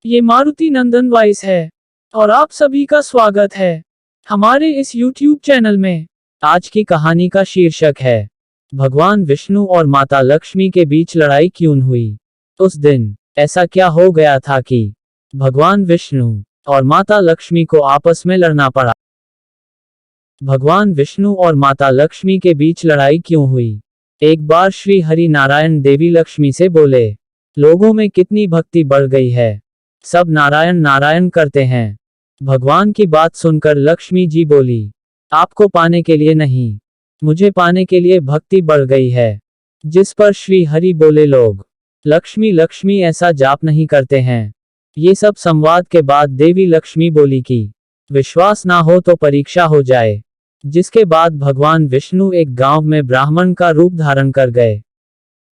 ये मारुति नंदन वॉइस है और आप सभी का स्वागत है हमारे इस YouTube चैनल में। आज की कहानी का शीर्षक है भगवान विष्णु और माता लक्ष्मी के बीच लड़ाई क्यों हुई। उस दिन ऐसा क्या हो गया था कि भगवान विष्णु और माता लक्ष्मी को आपस में लड़ना पड़ा। भगवान विष्णु और माता लक्ष्मी के बीच लड़ाई क्यों हुई। एक बार श्री हरि नारायण देवी लक्ष्मी से बोले, लोगों में कितनी भक्ति बढ़ गई है, सब नारायण नारायण करते हैं। भगवान की बात सुनकर लक्ष्मी जी बोली, आपको पाने के लिए नहीं, मुझे पाने के लिए भक्ति बढ़ गई है। जिस पर श्री हरि बोले, लोग लक्ष्मी लक्ष्मी ऐसा जाप नहीं करते हैं। ये सब संवाद के बाद देवी लक्ष्मी बोली कि विश्वास ना हो तो परीक्षा हो जाए। जिसके बाद भगवान विष्णु एक गांव में ब्राह्मण का रूप धारण कर गए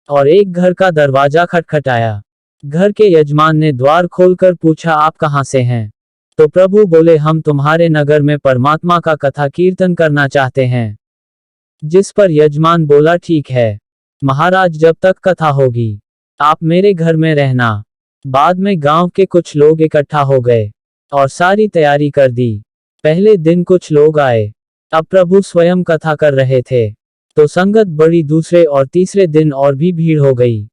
और एक घर का दरवाजा खटखटाया। घर के यजमान ने द्वार खोलकर पूछा, आप कहां से हैं। तो प्रभु बोले, हम तुम्हारे नगर में परमात्मा का कथा कीर्तन करना चाहते हैं। जिस पर यजमान बोला, ठीक है महाराज, जब तक कथा होगी आप मेरे घर में रहना। बाद में गांव के कुछ लोग इकट्ठा हो गए और सारी तैयारी कर दी। पहले दिन कुछ लोग आए, अब प्रभु स्वयं कथा कर रहे थे तो संगत बढ़ी। दूसरे और तीसरे दिन और भी भीड़ हो गई।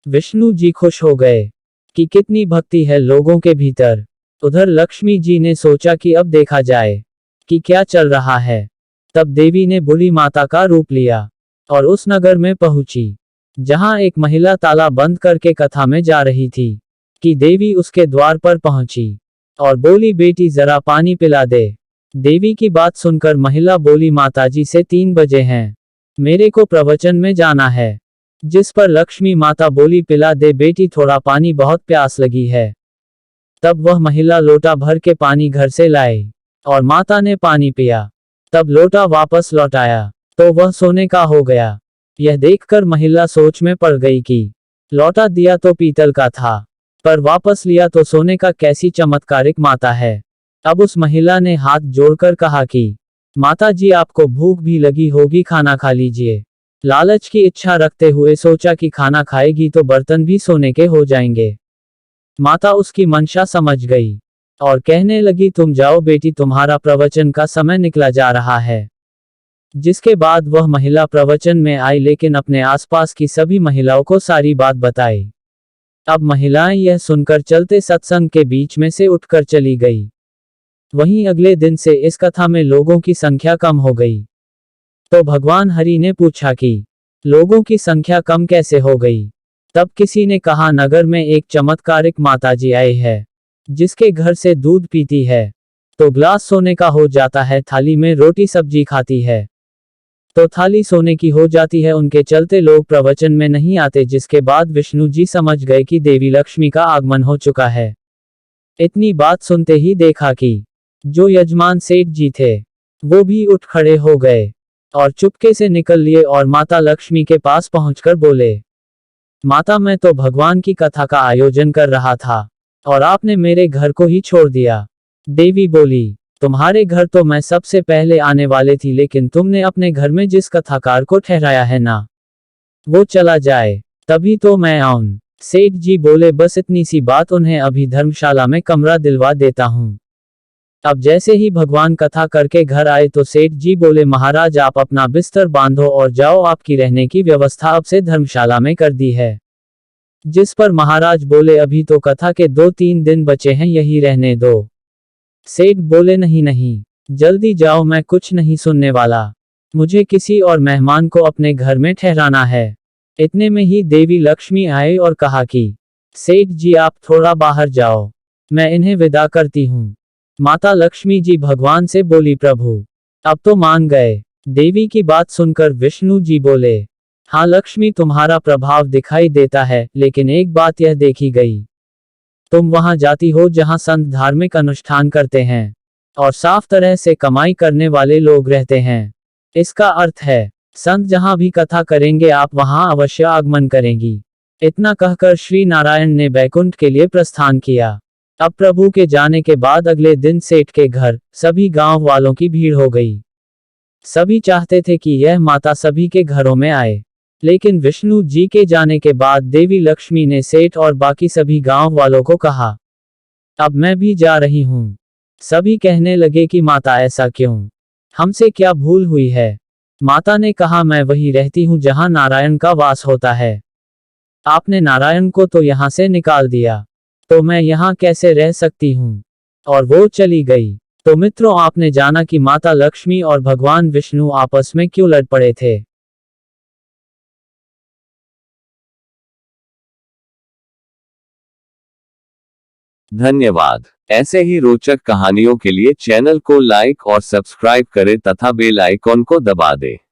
विष्णु जी खुश हो गए कि कितनी भक्ति है लोगों के भीतर। उधर लक्ष्मी जी ने सोचा कि अब देखा जाए कि क्या चल रहा है। तब देवी ने बुढ़ी माता का रूप लिया और उस नगर में पहुंची जहां एक महिला ताला बंद करके कथा में जा रही थी कि देवी उसके द्वार पर पहुंची और बोली, बेटी जरा पानी पिला दे। देवी की बात सुनकर महिला बोली, माताजी से 3 बजे हैं, मेरे को प्रवचन में जाना है। जिस पर लक्ष्मी माता बोली, पिला दे बेटी, थोड़ा पानी, बहुत प्यास लगी है। तब वह महिला लोटा भर के पानी घर से लाई और माता ने पानी पिया। तब लोटा वापस लौटाया तो वह सोने का हो गया। यह देखकर महिला सोच में पड़ गई कि लौटा दिया तो पीतल का था, पर वापस लिया तो सोने का, कैसी चमत्कारिक माता है। अब उस महिला ने हाथ जोड़कर कहा कि माता जी, आपको भूख भी लगी होगी, खाना खा लीजिए। लालच की इच्छा रखते हुए सोचा कि खाना खाएगी तो बर्तन भी सोने के हो जाएंगे। माता उसकी मंशा समझ गई और कहने लगी, तुम जाओ बेटी, तुम्हारा प्रवचन का समय निकला जा रहा है। जिसके बाद वह महिला प्रवचन में आई, लेकिन अपने आसपास की सभी महिलाओं को सारी बात बताई। अब महिलाएं यह सुनकर चलते सत्संग के बीच में से उठकर चली गई। वहीं अगले दिन से इस कथा में लोगों की संख्या कम हो गई। तो भगवान हरि ने पूछा कि लोगों की संख्या कम कैसे हो गई। तब किसी ने कहा, नगर में एक चमत्कारिक माताजी आई है जिसके घर से दूध पीती है तो ग्लास सोने का हो जाता है, थाली में रोटी सब्जी खाती है तो थाली सोने की हो जाती है। उनके चलते लोग प्रवचन में नहीं आते। जिसके बाद विष्णु जी समझ गए कि देवी लक्ष्मी का आगमन हो चुका है। इतनी बात सुनते ही देखा कि जो यजमान सेठ जी थे वो भी उठ खड़े हो गए और चुपके से निकल लिए और माता लक्ष्मी के पास पहुंचकर बोले, माता, मैं तो भगवान की कथा का आयोजन कर रहा था और आपने मेरे घर को ही छोड़ दिया। देवी बोली, तुम्हारे घर तो मैं सबसे पहले आने वाले थी, लेकिन तुमने अपने घर में जिस कथाकार को ठहराया है ना, वो चला जाए तभी तो मैं आऊं। सेठ जी बोले, बस इतनी सी बात, उन्हें अभी धर्मशाला में कमरा दिलवा देता हूँ। अब जैसे ही भगवान कथा करके घर आए तो सेठ जी बोले, महाराज आप अपना बिस्तर बांधो और जाओ, आपकी रहने की व्यवस्था अब से धर्मशाला में कर दी है। जिस पर महाराज बोले, अभी तो कथा के 2-3 दिन बचे हैं, यही रहने दो। सेठ बोले, नहीं नहीं, जल्दी जाओ, मैं कुछ नहीं सुनने वाला, मुझे किसी और मेहमान को अपने घर में ठहराना है। इतने में ही देवी लक्ष्मी आए और कहा कि सेठ जी आप थोड़ा बाहर जाओ, मैं इन्हें विदा करती हूँ। माता लक्ष्मी जी भगवान से बोली, प्रभु अब तो मान गए। देवी की बात सुनकर विष्णु जी बोले, हाँ लक्ष्मी, तुम्हारा प्रभाव दिखाई देता है, लेकिन एक बात यह देखी गई, तुम वहां जाती हो जहां संत धार्मिक अनुष्ठान करते हैं और साफ तरह से कमाई करने वाले लोग रहते हैं। इसका अर्थ है संत जहां भी कथा करेंगे आप वहां अवश्य आगमन करेंगी। इतना कहकर श्री नारायण ने बैकुंठ के लिए प्रस्थान किया। अब प्रभु के जाने के बाद अगले दिन सेठ के घर सभी गांव वालों की भीड़ हो गई। सभी चाहते थे कि यह माता सभी के घरों में आए, लेकिन विष्णु जी के जाने के बाद देवी लक्ष्मी ने सेठ और बाकी सभी गांव वालों को कहा, अब मैं भी जा रही हूँ। सभी कहने लगे कि माता ऐसा क्यों? हमसे क्या भूल हुई है? माता ने कहा, मैं वही रहती हूँ जहाँ नारायण का वास होता है। आपने नारायण को तो यहाँ से निकाल दिया, तो मैं यहाँ कैसे रह सकती हूँ? और वो चली गई। तो मित्रों, आपने जाना कि माता लक्ष्मी और भगवान विष्णु आपस में क्यों लड़ पड़े थे। धन्यवाद। ऐसे ही रोचक कहानियों के लिए चैनल को लाइक और सब्सक्राइब करें तथा बेल आइकॉन को दबा दें।